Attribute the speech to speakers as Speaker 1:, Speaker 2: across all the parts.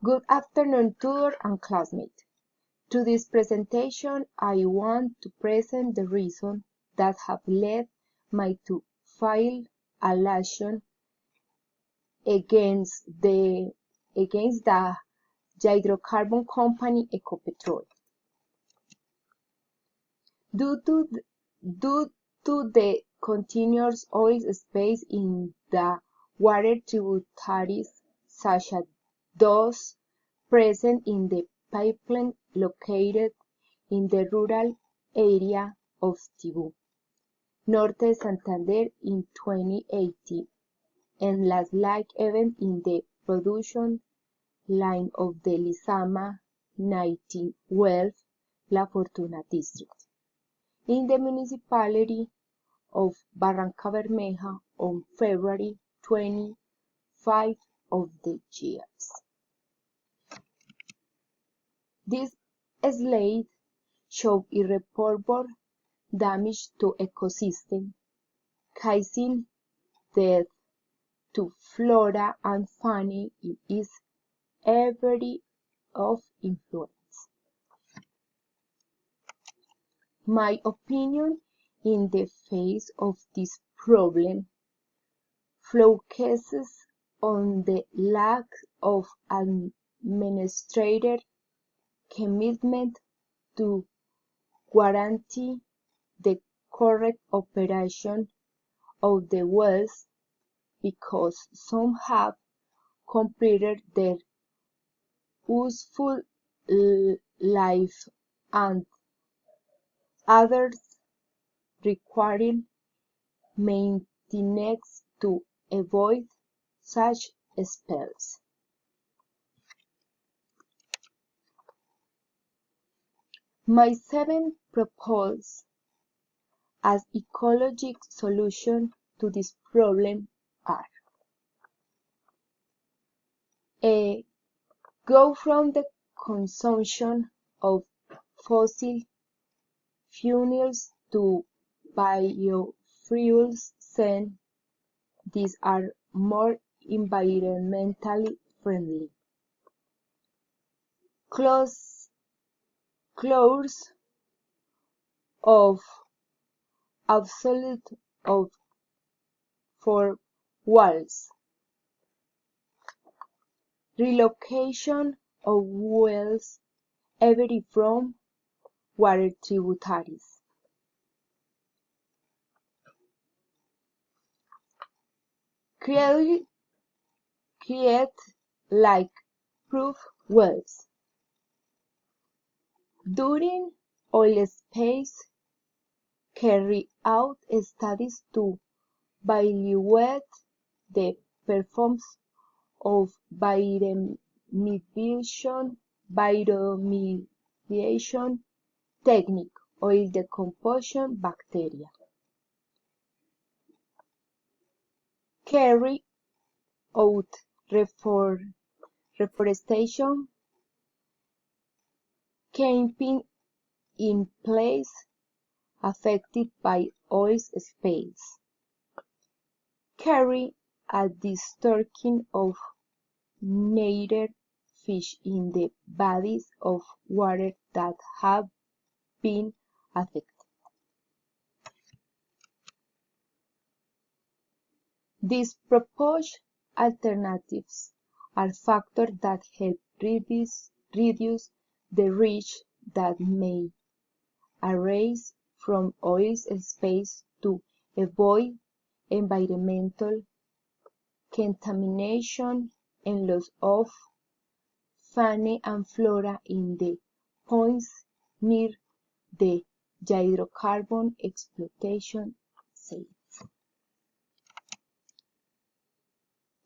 Speaker 1: Good afternoon, tutor and classmate. To this presentation, I want to present the reason that have led me to file a lawsuit against the hydrocarbon company Ecopetrol. Due to the continuous oil space in the water tributaries, such as those present in the pipeline located in the rural area of Tibú, Norte Santander in 2018, and last like event in the production line of the Lizama 1912 La Fortuna district, in the municipality of Barranca Bermeja on February 25 of the years. This slide shows irreparable damage to ecosystem, causing death to flora and fauna in its area of influence. My opinion in the face of this problem focuses on the lack of administrator commitment to guarantee the correct operation of the wells, because some have completed their useful life and others requiring maintenance to avoid such spills. My 7 proposals as ecological solution to this problem are: A. Go from the consumption of fossil fuels to biofuels, since these are more environmentally friendly. Close of absolute of for wells. Relocation of wells away from water tributaries. Create like-proof wells. During oil space, carry out studies to evaluate the performance of bioremediation technique, oil decomposition bacteria. Carry out reforestation campaign in places affected by oil spills. Carry out the stocking of native fish in the bodies of water that have been affected. These proposed alternatives are factors that help reduce the risk that may arise from oil spills to avoid environmental contamination and loss of fauna and flora in the points near the hydrocarbon exploitation sites.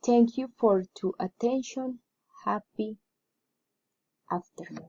Speaker 1: Thank you for your attention. Happy afternoon.